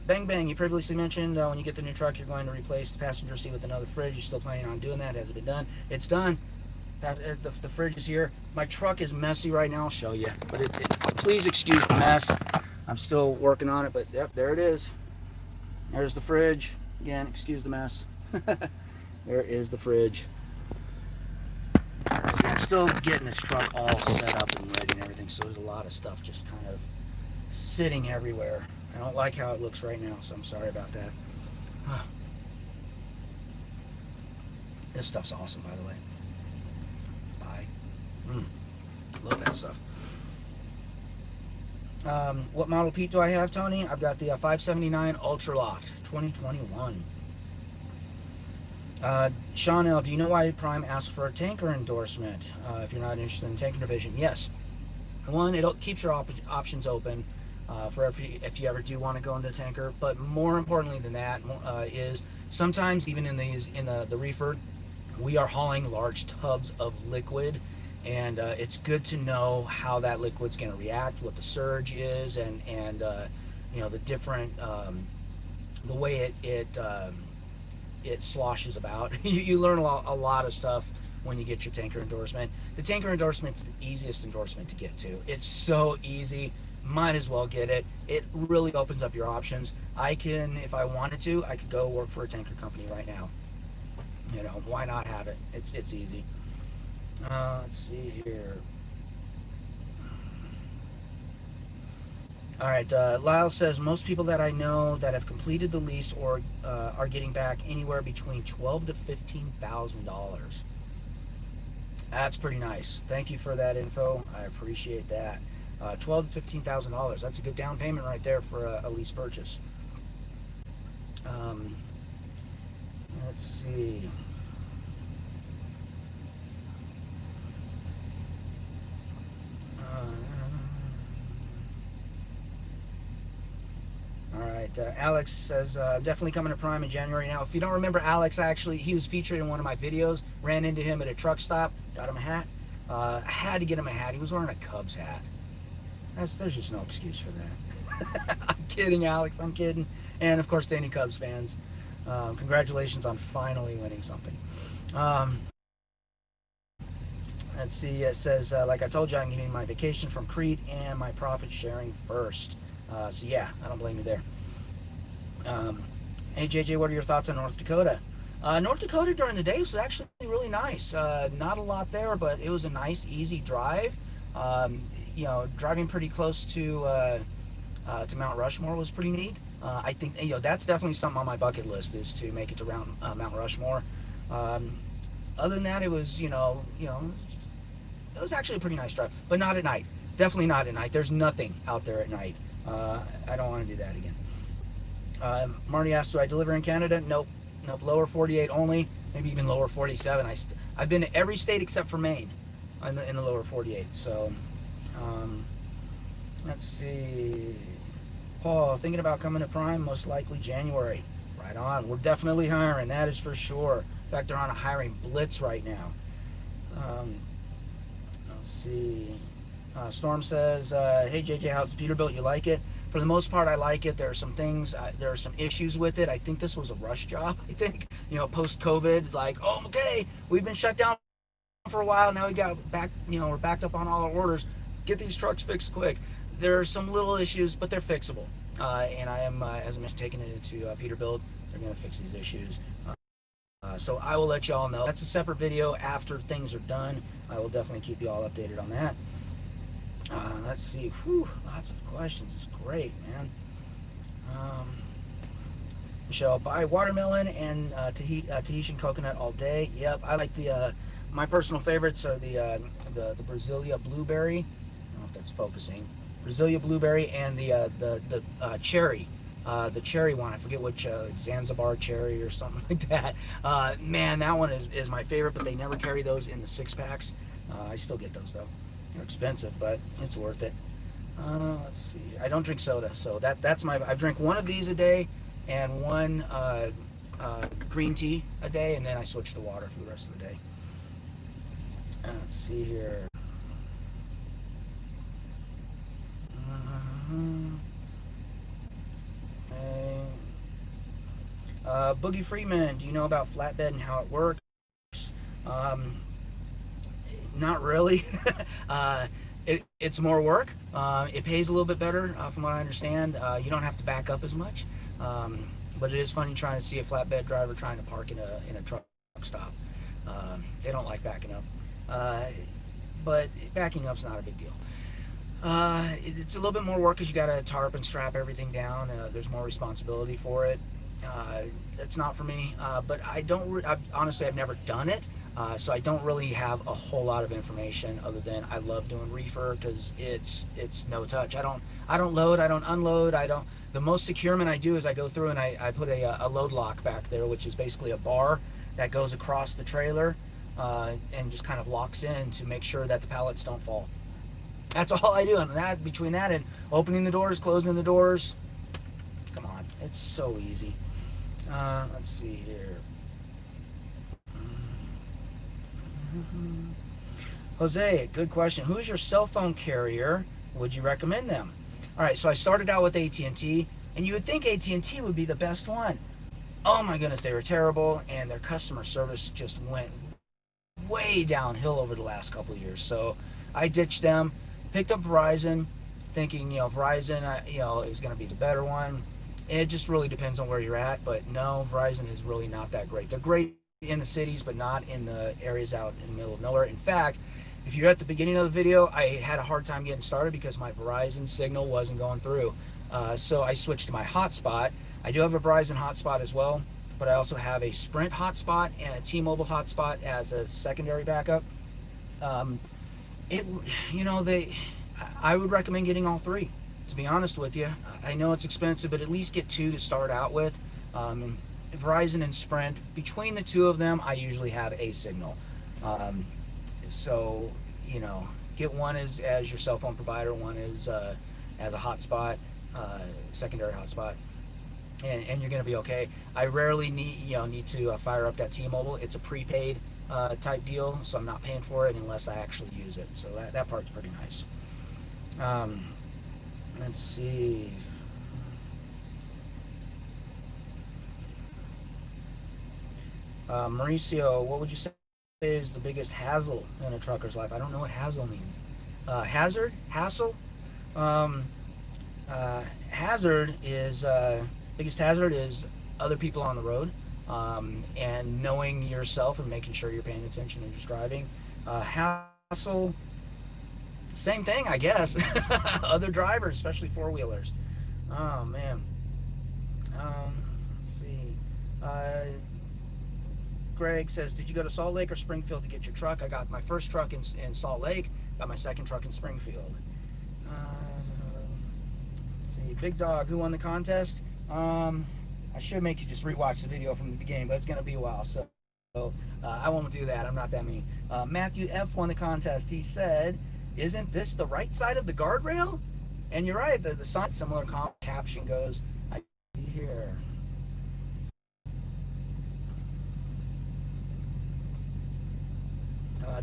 [SPEAKER 1] Bang Bang, you previously mentioned when you get the new truck, you're going to replace the passenger seat with another fridge. You're still planning on doing that? Has it been done? It's done. The fridge is here. My truck is messy right now. I'll show you. But please excuse the mess. I'm still working on it. But yep, there it is. There's the fridge. Again, excuse the mess. There is the fridge. See, I'm still getting this truck all set up and ready and everything. So there's a lot of stuff just kind of sitting everywhere. I don't like how it looks right now, so I'm sorry about that. This stuff's awesome, by the way. Love that stuff. What Model P do I have, Tony? I've got the 579 Ultra Loft 2021. Sean L, do you know why Prime asked for a tanker endorsement if you're not interested in tanker division? Yes. One, it keeps your options open for if you ever do want to go into tanker. But more importantly than that is sometimes even in the reefer, we are hauling large tubs of liquid. And it's good to know how that liquid's going to react, what the surge is, and you know, the different the way it sloshes about. You learn a lot of stuff when you get your tanker endorsement. The tanker endorsement's the easiest endorsement to get to. It's so easy. Might as well get it. It really opens up your options. I can, if I wanted to, I could go work for a tanker company right now. You know, why not have it? It's easy. Let's see here. All right, Lyle says most people that I know that have completed the lease or are getting back anywhere between $12,000 to $15,000. That's pretty nice. Thank you for that info. I appreciate that. $12,000 to $15,000. That's a good down payment right there for a lease purchase. Let's see. All right, Alex says, definitely coming to Prime in January. Now, if you don't remember Alex, he was featured in one of my videos. Ran into him at a truck stop, got him a hat. I had to get him a hat. He was wearing a Cubs hat. There's just no excuse for that. I'm kidding, Alex. I'm kidding. And, of course, to any Cubs fans, congratulations on finally winning something. Let's see. It says, like I told you, I'm getting my vacation from Crete and my profit sharing first. So yeah, I don't blame you there. Hey JJ, what are your thoughts on North Dakota? North Dakota during the day was actually really nice. Not a lot there, but it was a nice, easy drive. You know, driving pretty close to Mount Rushmore was pretty neat. I think, you know, that's definitely something on my bucket list, is to make it to Mount Rushmore. Other than that, it was, it was actually a pretty nice drive, but not at night. Definitely not at night. There's nothing out there at night. I don't want to do that again. Marty asked, do I deliver in Canada? Nope. Lower 48 only, maybe even lower 47. I've been to every state except for Maine in the lower 48. So, let's see. Paul, thinking about coming to Prime, most likely January. Right on. We're definitely hiring, that is for sure. In fact, they're on a hiring blitz right now. Let's see. Storm says, hey JJ, how's the Peterbilt? You like it? For the most part, I like it. There are some things, there are some issues with it. I think this was a rush job. I think, post-COVID, like, oh, okay, we've been shut down for a while. Now we got back, we're backed up on all our orders. Get these trucks fixed quick. There are some little issues, but they're fixable. And I am, as I mentioned, taking it into Peterbilt. They're going to fix these issues. So I will let you all know. That's a separate video after things are done. I will definitely keep you all updated on that. Let's see. Whew, lots of questions. It's great, man. Michelle, buy watermelon and Tahitian coconut all day. Yep, I like the. My personal favorites are the Brasilia blueberry. I don't know if that's focusing. Brasilia blueberry and the cherry. The cherry one, I forget which, Zanzibar cherry or something like that. Man, that one is my favorite, but they never carry those in the 6-packs. I still get those though. They're expensive, but it's worth it. Let's see. I don't drink soda, so that's I drink one of these a day and one green tea a day, and then I switch to water for the rest of the day. Let's see here. Boogie Freeman, do you know about flatbed and how it works? Not really. It's more work. It pays a little bit better, from what I understand. You don't have to back up as much, but it is funny trying to see a flatbed driver trying to park in a truck stop. They don't like backing up, but backing up's not a big deal. It's a little bit more work because you got to tarp and strap everything down. There's more responsibility for it. It's not for me, but honestly, I've never done it. So I don't really have a whole lot of information other than I love doing reefer because it's no touch. I don't load, I don't unload, the most securement I do is I go through and I put a load lock back there, which is basically a bar that goes across the trailer and just kind of locks in to make sure that the pallets don't fall. That's all I do. And that, between that and opening the doors, closing the doors, come on, it's so easy. Let's see here. Jose, good question. Who is your cell phone carrier? Would you recommend them? All right, so I started out with AT&T, and you would think AT&T would be the best one. Oh my goodness, they were terrible, and their customer service just went way downhill over the last couple of years. So I ditched them, picked up Verizon, thinking, Verizon, is going to be the better one. It just really depends on where you're at, but no, Verizon is really not that great. They're great in the cities, but not in the areas out in the middle of nowhere. In fact, if you're at the beginning of the video, I had a hard time getting started because my Verizon signal wasn't going through. So I switched to my hotspot. I do have a Verizon hotspot as well, but I also have a Sprint hotspot and a T-Mobile hotspot as a secondary backup. I would recommend getting all three, to be honest with you. I know it's expensive, but at least get two to start out with. Verizon and Sprint, between the two of them, I usually have a signal. So, get one as your cell phone provider, one is as a hotspot, secondary hotspot, and you're going to be okay. I rarely need to fire up that T-Mobile. It's a prepaid type deal, so I'm not paying for it unless I actually use it. So that part's pretty nice. Let's see. Mauricio, what would you say is the biggest hassle in a trucker's life? I don't know what hassle means. Hazard? Hassle? Hazard is, biggest hazard is other people on the road, and knowing yourself and making sure you're paying attention and just driving. Hassle, same thing, I guess. Other drivers, especially four-wheelers. Oh, man. Let's see. Greg says, did you go to Salt Lake or Springfield to get your truck? I got my first truck in Salt Lake, got my second truck in Springfield. Let's see, Big Dog, who won the contest? I should make you just rewatch the video from the beginning, but it's going to be a while, so I won't do that. I'm not that mean. Matthew F. won the contest. He said, isn't this the right side of the guardrail? And you're right, the sign, similar caption goes, I see here.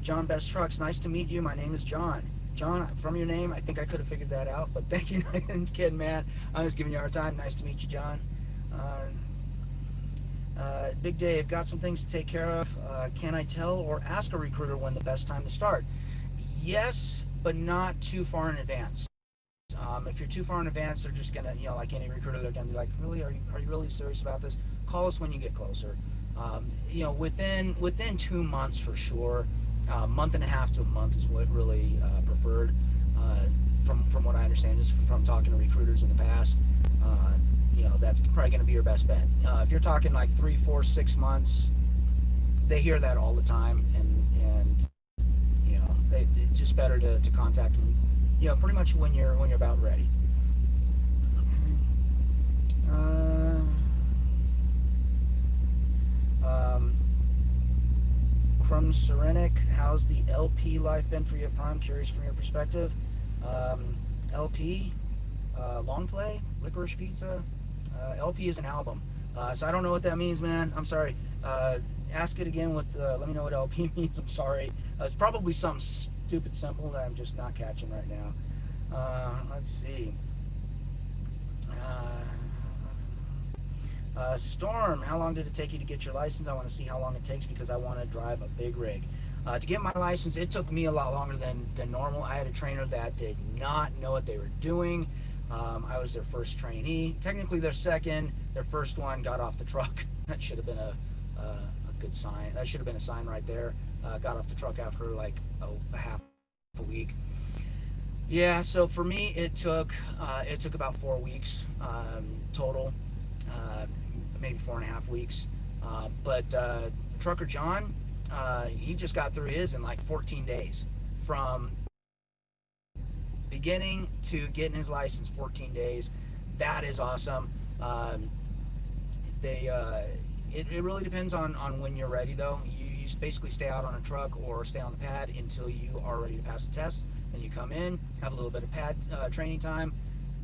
[SPEAKER 1] John Best Trucks, nice to meet you. My name is John. John, from your name, I think I could have figured that out, but thank you. Kidding, man. I'm just giving you a hard time. Nice to meet you, John. Big Dave, got some things to take care of. Can I tell or ask a recruiter when the best time to start? Yes, but not too far in advance. If you're too far in advance, they're just gonna, like any recruiter, they're gonna be like, really, are you really serious about this? Call us when you get closer. Within 2 months for sure. Month and a half to a month is what really preferred, from what I understand, just from talking to recruiters in the past. That's probably going to be your best bet. If you're talking like 3, 4, 6 months, they hear that all the time, and it's just better to contact them, pretty much when you're about ready. From Serenic, how's the LP life been for you? I'm curious from your perspective. LP, long play, licorice pizza. LP is an album, so I don't know what that means, man. I'm sorry. Ask it again. Let me know what LP means. I'm sorry. It's probably something stupid simple that I'm just not catching right now. Let's see. Storm, how long did it take you to get your license? I want to see how long it takes because I want to drive a big rig. To get my license, it took me a lot longer than normal. I had a trainer that did not know what they were doing. I was their first trainee. Technically their second. Their first one got off the truck. That should have been a good sign. That should have been a sign right there. Got off the truck after like a half a week. Yeah, so for me it took about 4 weeks total, maybe 4.5 weeks. But Trucker John, he just got through his in like 14 days. From beginning to getting his license, 14 days. That is awesome. It really depends on when you're ready, though. You basically stay out on a truck or stay on the pad until you are ready to pass the test. Then you come in, have a little bit of pad training time,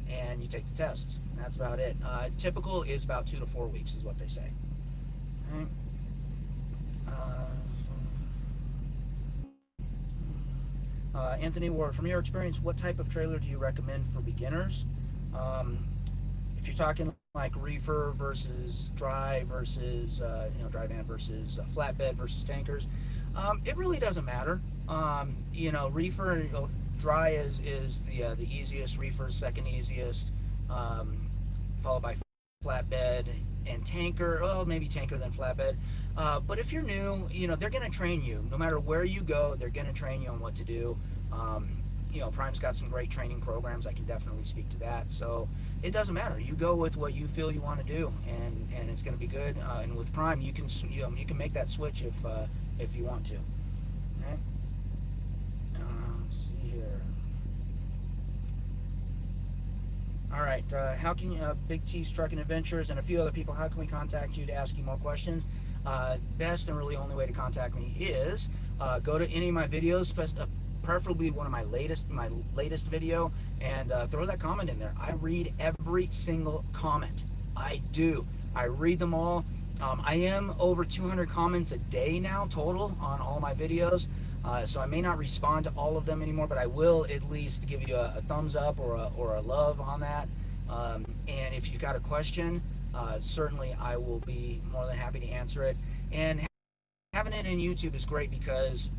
[SPEAKER 1] and you take the tests. And that's about it. Typical is about 2 to 4 weeks is what they say. All right. Anthony Ward, from your experience, what type of trailer do you recommend for beginners? If you're talking like reefer versus dry versus dry van versus flatbed versus tankers, it really doesn't matter. Reefer, dry is the easiest, reefer is second easiest, followed by flatbed and tanker. Oh, maybe tanker then flatbed. But if you're new, they're going to train you. No matter where you go, they're going to train you on what to do. Prime's got some great training programs. I can definitely speak to that. So it doesn't matter. You go with what you feel you want to do, and it's going to be good. And with Prime, you can make that switch if you want to. Okay. Let's see here. All right. How can Big T's Trucking Adventures and a few other people? How can we contact you to ask you more questions? Best and really only way to contact me is go to any of my videos, preferably one of my latest video, and throw that comment in there. I read every single comment. I do. I read them all. I am over 200 comments a day now total on all my videos, so I may not respond to all of them anymore, but I will at least give you a thumbs up or a love on that. And if you've got a question, certainly I will be more than happy to answer it. And having it in YouTube is great because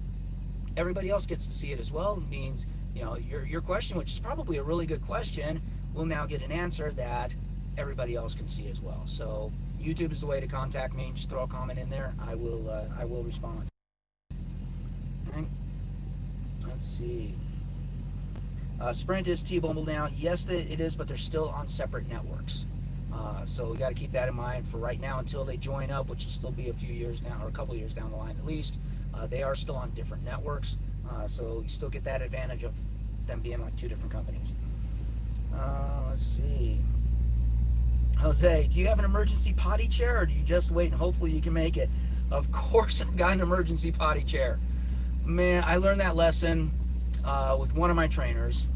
[SPEAKER 1] everybody else gets to see it as well. It means, your question, which is probably a really good question, will now get an answer that everybody else can see as well. So YouTube is the way to contact me. Just throw a comment in there. I will respond. Okay. Let's see. Sprint is T-Mobile now. Yes, it is, but they're still on separate networks. So we got to keep that in mind for right now until they join up, which will still be a few years down, or a couple years down the line at least. They are still on different networks, so you still get that advantage of them being like two different companies. Let's see. Jose, do you have an emergency potty chair, or do you just wait and hopefully you can make it? Of course I've got an emergency potty chair. Man, I learned that lesson with one of my trainers.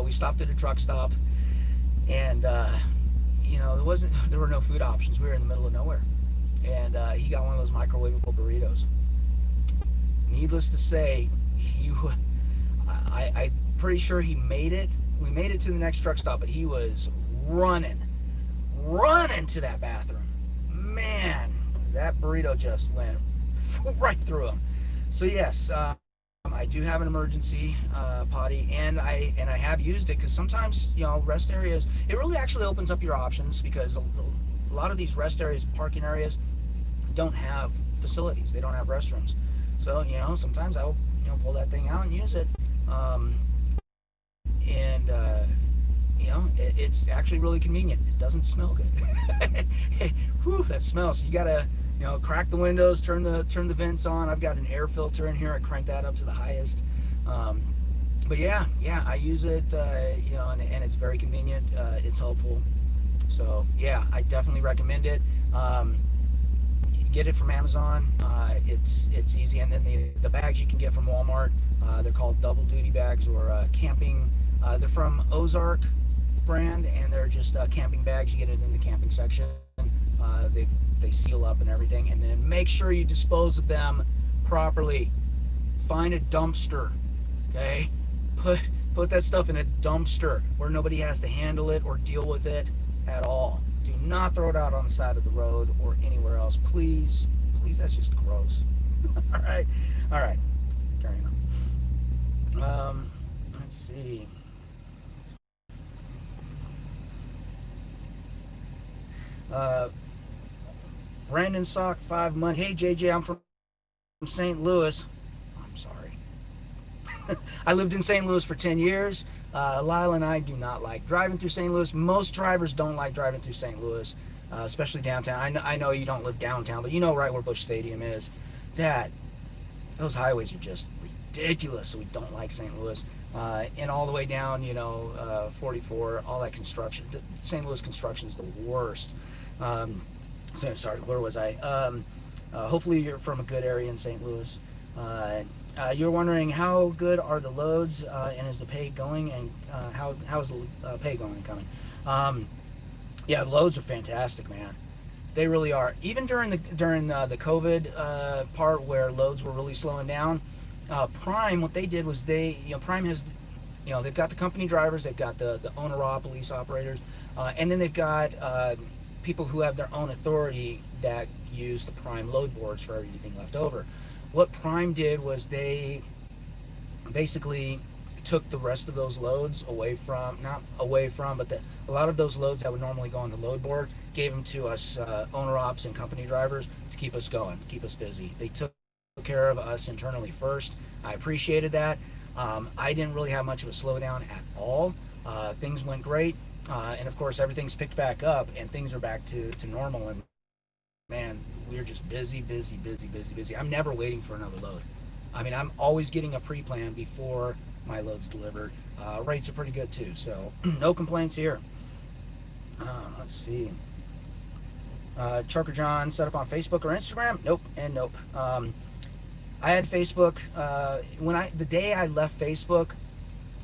[SPEAKER 1] We stopped at a truck stop, and there were no food options. We were in the middle of nowhere, and he got one of those microwavable burritos. Needless to say, I'm pretty sure he made it. We made it to the next truck stop, but he was running to that bathroom. Man, that burrito just went right through him. So yes, I do have an emergency potty, and I have used it because sometimes rest areas, it really actually opens up your options, because a lot of these rest areas, parking areas, don't have facilities. They don't have restrooms. So sometimes I'll pull that thing out and use it, it's actually really convenient. It doesn't smell good. Whew, that smells. So you gotta crack the windows, turn the vents on. I've got an air filter in here. I crank that up to the highest. But yeah, I use it, and it's very convenient. It's helpful. So yeah, I definitely recommend it. Get it from Amazon. It's easy, and then the bags you can get from Walmart. They're called double duty bags, or camping. They're from Ozark brand, and they're just camping bags. You get it in the camping section. They seal up and everything, and then make sure you dispose of them properly. Find a dumpster, okay? Put that stuff in a dumpster where nobody has to handle it or deal with it at all. Do not throw it out on the side of the road or anywhere else, please. That's just gross. All right, all right, carrying on. Let's see. Uh, Brandon Sock 5 month. Hey JJ, I'm from St. Louis. I'm sorry. I lived in St. Louis for 10 years. Lyle and I do not like driving through St. Louis. Most drivers don't like driving through St. Louis, especially downtown. I know you don't live downtown, but you know right where Busch Stadium is. That those highways are just ridiculous. So we don't like St. Louis. And all the way down, 44, all that construction. St. Louis construction is the worst. So sorry, where was I? Hopefully you're from a good area in St. Louis. You're wondering how good are the loads and is the pay going, and how's the pay going and coming? Yeah, loads are fantastic, man. They really are. Even during the COVID part where loads were really slowing down, Prime, what they did was Prime has, they've got the company drivers, they've got the owner-op lease operators, and then they've got people who have their own authority that use the Prime load boards for everything left over. What Prime did was they basically took the rest of those loads away from, not away from, but a lot of those loads that would normally go on the load board, gave them to us owner ops and company drivers to keep us going, keep us busy. They took care of us internally first. I appreciated that. I didn't really have much of a slowdown at all. Things went great. And of course, everything's picked back up and things are back to normal. And man, we're just busy, busy, busy, busy, busy. I'm never waiting for another load. I mean, I'm always getting a pre-plan before my load's delivered. Rates are pretty good too, so no complaints here. Let's see. Trucker John set up on Facebook or Instagram? Nope and nope. I had Facebook. The day I left Facebook,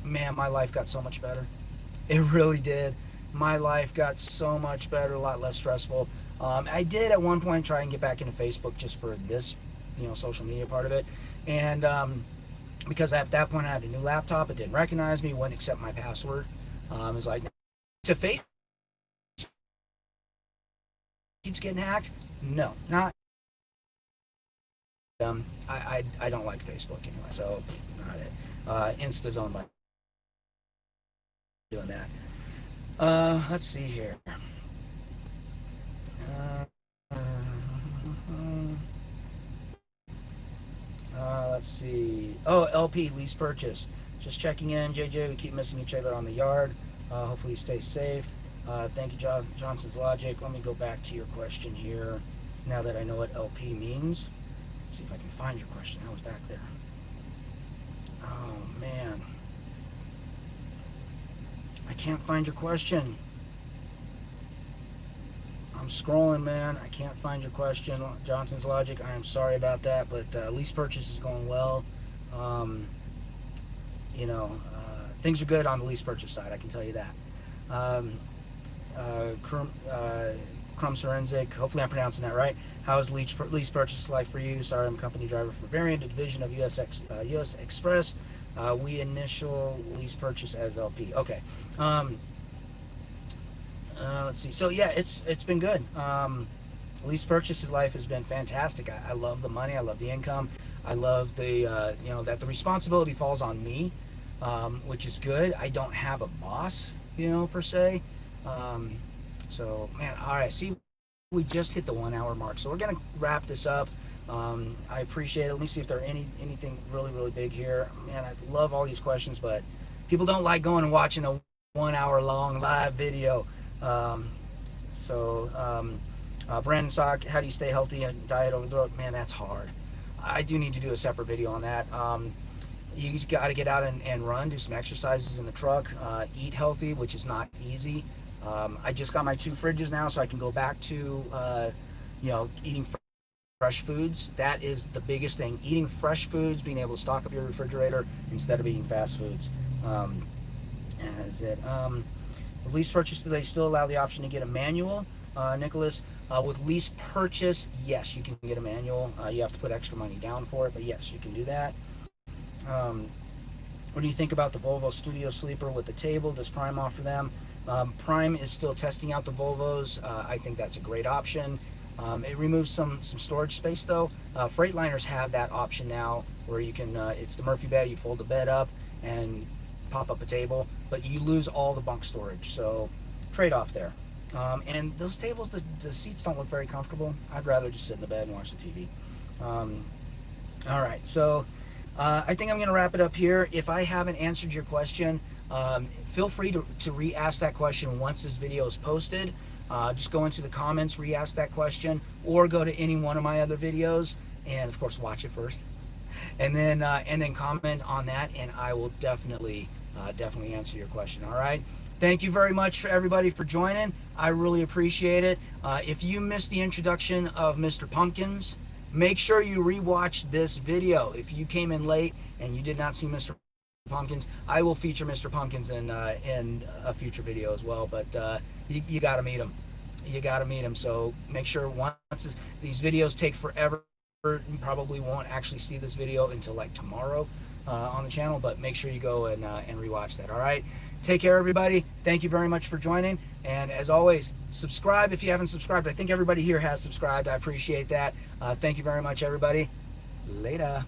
[SPEAKER 1] man, my life got so much better. It really did. My life got so much better, a lot less stressful. I did at one point try and get back into Facebook just for this, social media part of it. And because at that point I had a new laptop, it didn't recognize me, wouldn't accept my password. It was like, to Facebook keeps getting hacked? No, not. I don't like Facebook anyway, so not it. Insta's owned by doing that. Let's see here. Let's see. Oh, LP lease purchase. Just checking in, JJ. We keep missing each other on the yard. Hopefully you stay safe. Thank you, Johnson's Logic. Let me go back to your question here. Now that I know what LP means, let's see if I can find your question. I was back there. Oh man, I can't find your question. I'm scrolling, man. I can't find your question. Johnson's Logic, I am sorry about that, but lease purchase is going well. Things are good on the lease purchase side, I can tell you that. Crumb Forensic, hopefully I'm pronouncing that right. How is lease purchase life for you? Sorry, I'm a company driver for Variant, a division of US Express. We initial lease purchase as LP. Okay. Let's see. So yeah, it's been good. Lease purchases life has been fantastic. I love the money. I love the income. I love the that the responsibility falls on me, which is good. I don't have a boss, per se. So man, all right. See, we just hit the 1 hour mark, so we're gonna wrap this up. I appreciate it. Let me see if there are anything really really big here. Man, I love all these questions, but people don't like going and watching a 1 hour long live video. Brandon Sock, how do you stay healthy and diet over the road? Man, that's hard. I do need to do a separate video on that. You got to get out and run, do some exercises in the truck, eat healthy, which is not easy. I just got my 2 fridges now, so I can go back to, eating fresh foods. That is the biggest thing. Eating fresh foods, being able to stock up your refrigerator instead of eating fast foods. That's it. With lease purchase, do they still allow the option to get a manual? Nicholas, with lease purchase, yes, you can get a manual. You have to put extra money down for it, but yes, you can do that. What do you think about the Volvo Studio Sleeper with the table? Does Prime offer them? Prime is still testing out the Volvos. I think that's a great option. It removes some storage space though. Freightliners have that option now where you can, it's the Murphy bed, you fold the bed up and pop up a table, but you lose all the bunk storage. So trade-off there. And those tables, the seats don't look very comfortable. I'd rather just sit in the bed and watch the TV. All right, so I think I'm going to wrap it up here. If I haven't answered your question, feel free to re-ask that question once this video is posted. Just go into the comments, re-ask that question, or go to any one of my other videos, and of course watch it first, and then comment on that, and I will definitely answer your question. All right. Thank you very much for everybody for joining. I really appreciate it. If you missed the introduction of Mr. Pumpkins, make sure you rewatch this video. If you came in late and you did not see Mr. Pumpkins, I will feature Mr. Pumpkins in a future video as well. But you got to meet him. You got to meet him. So make sure once these videos take forever, you probably won't actually see this video until like tomorrow on the channel. But make sure you go and rewatch that. All right. Take care, everybody. Thank you very much for joining. And as always, subscribe if you haven't subscribed. I think everybody here has subscribed. I appreciate that. Thank you very much, everybody. Later.